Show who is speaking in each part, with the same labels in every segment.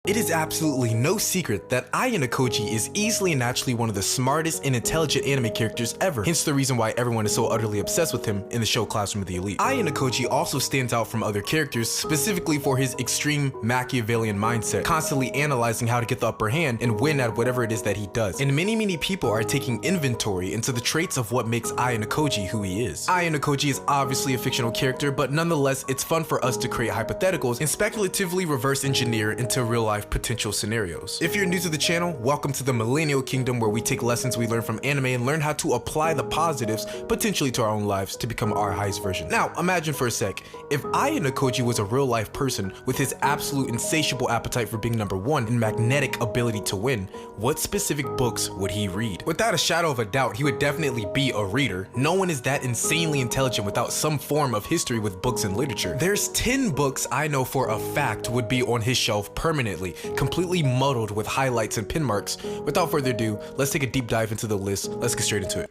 Speaker 1: It is absolutely no secret that AYANOKOJI is easily and naturally one of the smartest and intelligent anime characters ever, hence the reason why everyone is so utterly obsessed with him in the show Classroom of the Elite. AYANOKOJI also stands out from other characters specifically for his extreme Machiavellian mindset, constantly analyzing how to get the upper hand and win at whatever it is that he does. And many people are taking inventory into the traits of what makes AYANOKOJI who he is. AYANOKOJI is obviously a fictional character, but nonetheless it's fun for us to create hypotheticals and speculatively reverse engineer into real life potential scenarios. If you're new to the channel, welcome to the Millennial Kingdom, where we take lessons we learn from anime and learn how to apply the positives potentially to our own lives to become our highest version. Now imagine for a sec, if AYANOKOJI was a real life person with his absolute insatiable appetite for being number one and magnetic ability to win, what specific books would he read? Without a shadow of a doubt, he would definitely be a reader. No one is that insanely intelligent without some form of history with books and literature. There's 10 books I know for a fact would be on his shelf permanently, completely muddled with highlights and pin marks. Without further ado, let's take a deep dive into the list. Let's get straight into it.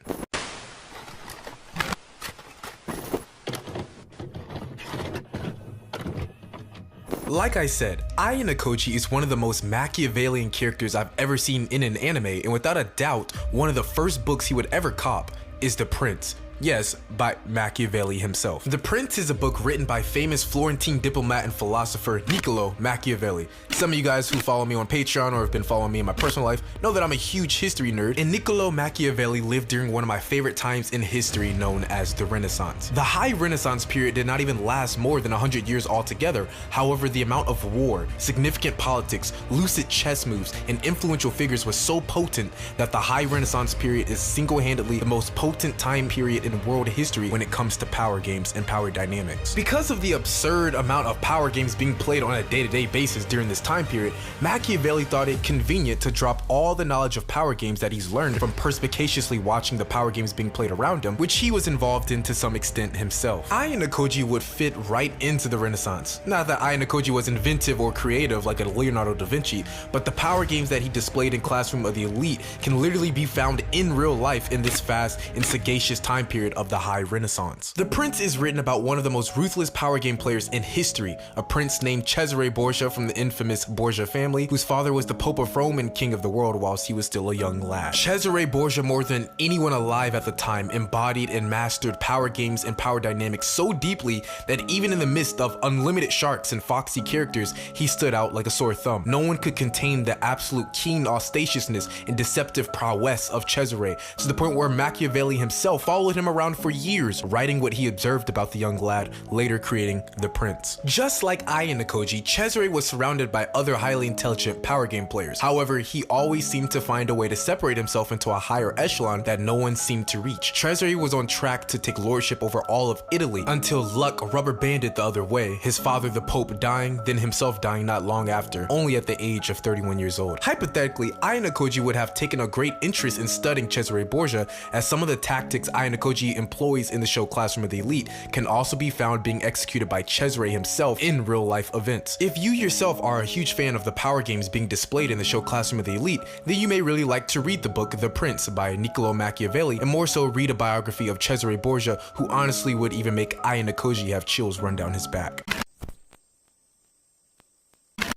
Speaker 1: Like I said, AYANOKOJI is one of the most Machiavellian characters I've ever seen in an anime, and without a doubt, one of the first books he would ever cop is The Prince. Yes, by Machiavelli himself. The Prince is a book written by famous Florentine diplomat and philosopher Niccolo Machiavelli. Some of you guys who follow me on Patreon or have been following me in my personal life know that I'm a huge history nerd, and Niccolo Machiavelli lived during one of my favorite times in history known as the Renaissance. The High Renaissance period did not even last more than 100 years altogether. However, the amount of war, significant politics, lucid chess moves, and influential figures was so potent that the High Renaissance period is single-handedly the most potent time period in world history when it comes to power games and power dynamics. Because of the absurd amount of power games being played on a day-to-day basis during this time period, Machiavelli thought it convenient to drop all the knowledge of power games that he's learned from perspicaciously watching the power games being played around him, which he was involved in to some extent himself. AYANOKOJI would fit right into the Renaissance. Not that AYANOKOJI was inventive or creative like a Leonardo da Vinci, but the power games that he displayed in Classroom of the Elite can literally be found in real life in this fast and sagacious time period of the High Renaissance. The Prince is written about one of the most ruthless power game players in history, a prince named Cesare Borgia from the infamous Borgia family, whose father was the Pope of Rome and king of the world whilst he was still a young lad. Cesare Borgia, more than anyone alive at the time, embodied and mastered power games and power dynamics so deeply that even in the midst of unlimited sharks and foxy characters, he stood out like a sore thumb. No one could contain the absolute keen auspaciousness and deceptive prowess of Cesare, to the point where Machiavelli himself followed him around for years, writing what he observed about the young lad, later creating The Prince. Just like AYANOKOJI, Cesare was surrounded by other highly intelligent power game players. However, he always seemed to find a way to separate himself into a higher echelon that no one seemed to reach. Cesare was on track to take lordship over all of Italy until luck rubber banded the other way, his father the Pope dying, then himself dying not long after, only at the age of 31 years old. Hypothetically, AYANOKOJI would have taken a great interest in studying Cesare Borgia, as some of the tactics AYANOKOJI employs in the show Classroom of the Elite can also be found being executed by Cesare himself in real life events. If you yourself are a huge fan of the power games being displayed in the show Classroom of the Elite, then you may really like to read the book The Prince by Niccolo Machiavelli, and more so read a biography of Cesare Borgia, who honestly would even make AYANOKOJI have chills run down his back.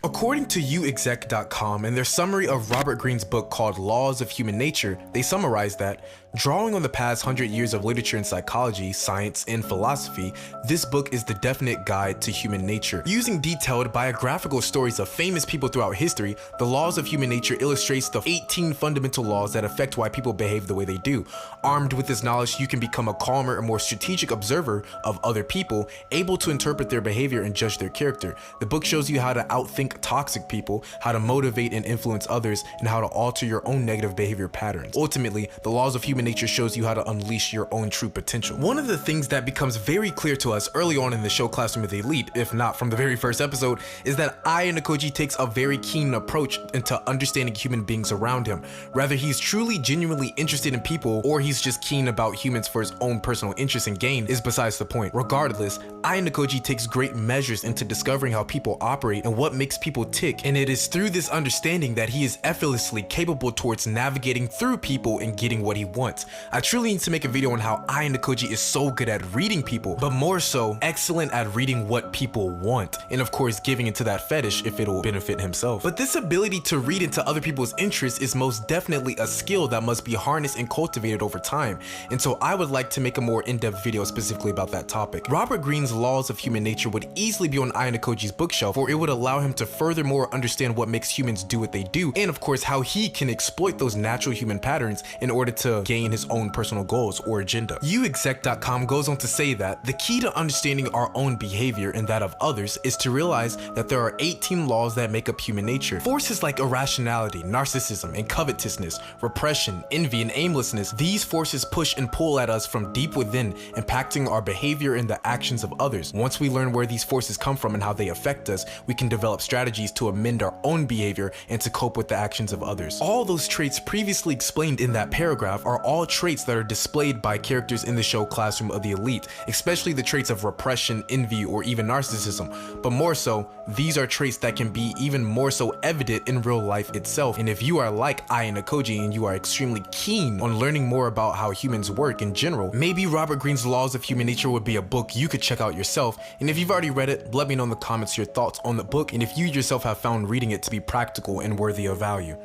Speaker 1: According to uexec.com and their summary of Robert Greene's book called Laws of Human Nature, they summarize that, drawing on the past 100 years of literature in psychology, science, and philosophy, this book is the definite guide to human nature. Using detailed biographical stories of famous people throughout history, the Laws of Human Nature illustrates the 18 fundamental laws that affect why people behave the way they do. Armed with this knowledge, you can become a calmer and more strategic observer of other people, able to interpret their behavior and judge their character. The book shows you how to outthink toxic people, how to motivate and influence others, and how to alter your own negative behavior patterns. Ultimately, the Laws of Human Nature shows you how to unleash your own true potential. One of the things that becomes very clear to us early on in the show Classroom of the Elite, if not from the very first episode, is that AYANOKOJI takes a very keen approach into understanding human beings around him. Whether he's truly genuinely interested in people or he's just keen about humans for his own personal interest and gain is besides the point. Regardless, AYANOKOJI takes great measures into discovering how people operate and what makes people tick, and it is through this understanding that he is effortlessly capable towards navigating through people and getting what he wants. I truly need to make a video on how AYANOKOJI is so good at reading people, but more so, excellent at reading what people want, and of course giving into that fetish if it'll benefit himself. But this ability to read into other people's interests is most definitely a skill that must be harnessed and cultivated over time, and so I would like to make a more in-depth video specifically about that topic. Robert Greene's Laws of Human Nature would easily be on AYANOKOJI's bookshelf, for it would allow him to furthermore understand what makes humans do what they do, and of course how he can exploit those natural human patterns in order to gain his own personal goals or agenda. UExec.com goes on to say that the key to understanding our own behavior and that of others is to realize that there are 18 laws that make up human nature. Forces like irrationality, narcissism, and covetousness, repression, envy, and aimlessness, these forces push and pull at us from deep within, impacting our behavior and the actions of others. Once we learn where these forces come from and how they affect us, we can develop strategies to amend our own behavior and to cope with the actions of others. All those traits previously explained in that paragraph are all traits that are displayed by characters in the show Classroom of the Elite, especially the traits of repression, envy, or even narcissism. But more so, these are traits that can be even more so evident in real life itself. And if you are like AYANOKOJI and you are extremely keen on learning more about how humans work in general, maybe Robert Greene's Laws of Human Nature would be a book you could check out yourself. And if you've already read it, let me know in the comments your thoughts on the book and if you yourself have found reading it to be practical and worthy of value.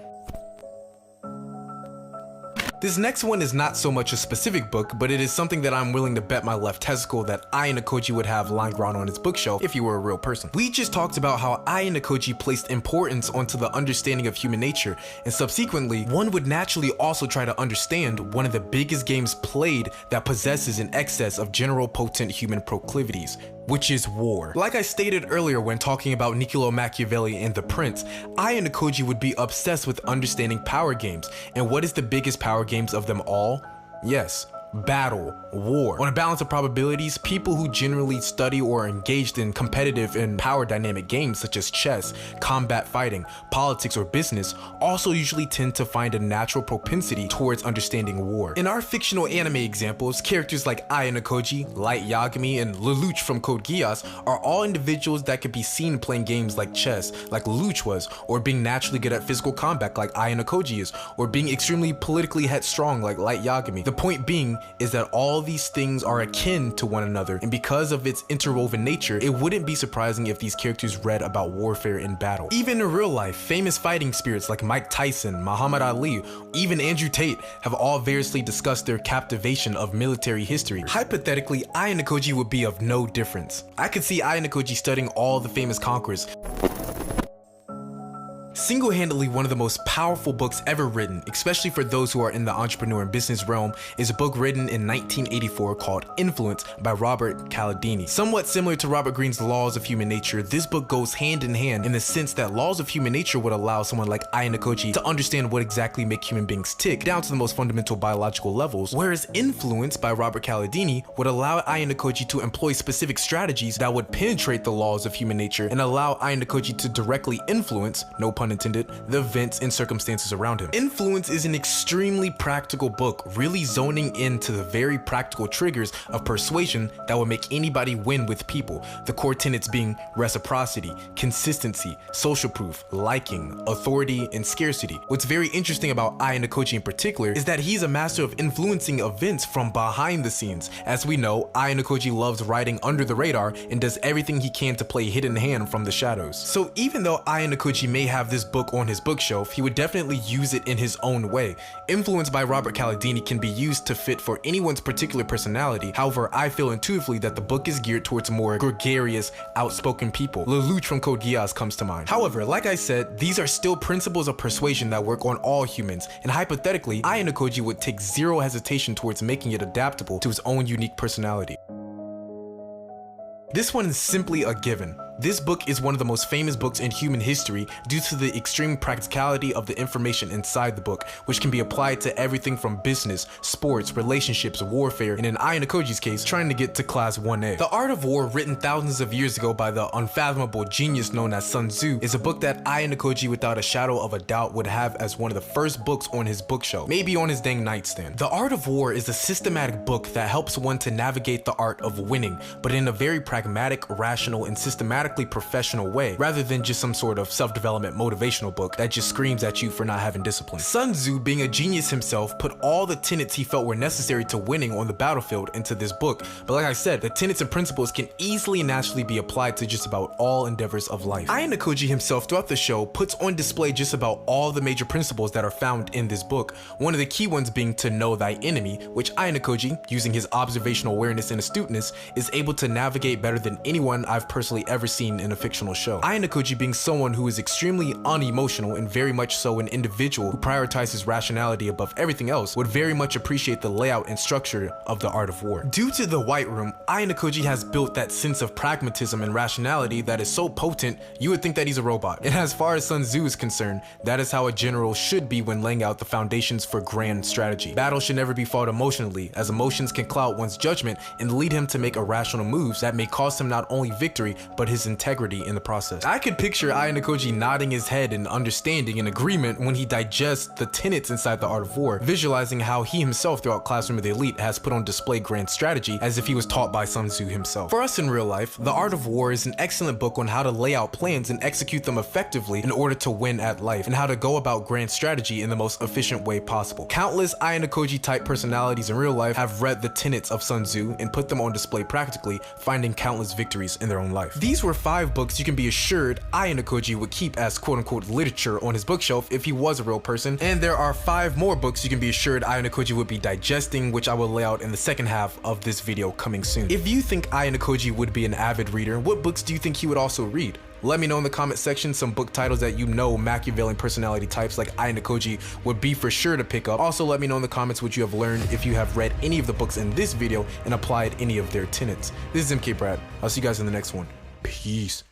Speaker 1: This next one is not so much a specific book, but it is something that I'm willing to bet my left testicle that AYANOKOJI would have lying around on his bookshelf if he were a real person. We just talked about how AYANOKOJI placed importance onto the understanding of human nature, and subsequently, one would naturally also try to understand one of the biggest games played that possesses an excess of general potent human proclivities, which is war. Like I stated earlier when talking about Niccolo Machiavelli and The Prince, AYANOKOJI would be obsessed with understanding power games. And what is the biggest power games of them all? Yes, battle, war. On a balance of probabilities, people who generally study or are engaged in competitive and power dynamic games such as chess, combat fighting, politics, or business also usually tend to find a natural propensity towards understanding war. In our fictional anime examples, characters like AYANOKOJI, Light Yagami, and Lelouch from Code Geass are all individuals that could be seen playing games like chess, like Lelouch was, or being naturally good at physical combat like AYANOKOJI is, or being extremely politically headstrong like Light Yagami. The point being is that all these things are akin to one another, and because of its interwoven nature, it wouldn't be surprising if these characters read about warfare in battle. Even in real life, famous fighting spirits like Mike Tyson, Muhammad Ali, even Andrew Tate have all variously discussed their captivation of military history. Hypothetically, AYANOKOJI would be of no difference. I could see AYANOKOJI studying all the famous conquerors. Single-handedly one of the most powerful books ever written, especially for those who are in the entrepreneur and business realm, is a book written in 1984 called Influence by Robert Cialdini. Somewhat similar to Robert Greene's Laws of Human Nature, this book goes hand in hand in the sense that Laws of Human Nature would allow someone like AYANOKOJI to understand what exactly makes human beings tick down to the most fundamental biological levels, whereas Influence by Robert Cialdini would allow AYANOKOJI to employ specific strategies that would penetrate the laws of human nature and allow AYANOKOJI to directly influence, no pun intended, the events and circumstances around him. Influence is an extremely practical book, really zoning into the very practical triggers of persuasion that would make anybody win with people. The core tenets being reciprocity, consistency, social proof, liking, authority, and scarcity. What's very interesting about AYANOKOJI in particular is that he's a master of influencing events from behind the scenes. As we know, AYANOKOJI loves riding under the radar and does everything he can to play hidden hand from the shadows. So even though AYANOKOJI may have this book on his bookshelf, he would definitely use it in his own way. Influence by Robert Cialdini can be used to fit for anyone's particular personality. However, I feel intuitively that the book is geared towards more gregarious, outspoken people. Lelouch from Code Geass comes to mind. However, like I said, these are still principles of persuasion that work on all humans, and hypothetically, AYANOKOJI would take zero hesitation towards making it adaptable to his own unique personality. This one is simply a given. This book is one of the most famous books in human history due to the extreme practicality of the information inside the book, which can be applied to everything from business, sports, relationships, warfare, and in AYANOKOJI's case, trying to get to class 1A. The Art of War, written thousands of years ago by the unfathomable genius known as Sun Tzu, is a book that AYANOKOJI without a shadow of a doubt would have as one of the first books on his bookshelf, maybe on his dang nightstand. The Art of War is a systematic book that helps one to navigate the art of winning, but in a very pragmatic, rational, and systematic exactly professional way, rather than just some sort of self-development motivational book that just screams at you for not having discipline. Sun Tzu, being a genius himself, put all the tenets he felt were necessary to winning on the battlefield into this book. But like I said, the tenets and principles can easily and naturally be applied to just about all endeavors of life. AYANOKOJI himself throughout the show puts on display just about all the major principles that are found in this book. One of the key ones being to know thy enemy, which AYANOKOJI, using his observational awareness and astuteness, is able to navigate better than anyone I've personally ever seen in a fictional show. AYANOKOJI being someone who is extremely unemotional and very much so an individual who prioritizes rationality above everything else, would very much appreciate the layout and structure of the art of war. Due to the White Room, AYANOKOJI has built that sense of pragmatism and rationality that is so potent you would think that he's a robot. And as far as Sun Tzu is concerned, that is how a general should be when laying out the foundations for grand strategy. Battle should never be fought emotionally, as emotions can cloud one's judgment and lead him to make irrational moves that may cost him not only victory but his integrity in the process. I could picture AYANOKOJI nodding his head in understanding and agreement when he digests the tenets inside the art of war, visualizing how he himself throughout Classroom of the Elite has put on display grand strategy as if he was taught by Sun Tzu himself. For us in real life, The Art of War is an excellent book on how to lay out plans and execute them effectively in order to win at life, and how to go about grand strategy in the most efficient way possible. Countless AYANOKOJI type personalities in real life have read the tenets of Sun Tzu and put them on display practically, finding countless victories in their own life. These were 5 books you can be assured AYANOKOJI would keep as quote-unquote literature on his bookshelf if he was a real person, and there are 5 more books you can be assured AYANOKOJI would be digesting, which I will lay out in the second half of this video coming soon. If you think AYANOKOJI would be an avid reader, what books do you think he would also read? Let me know in the comment section some book titles that you know Machiavellian personality types like AYANOKOJI would be for sure to pick up. Also, let me know in the comments what you have learned if you have read any of the books in this video and applied any of their tenets. This is MK Brad. I'll see you guys in the next one. Peace.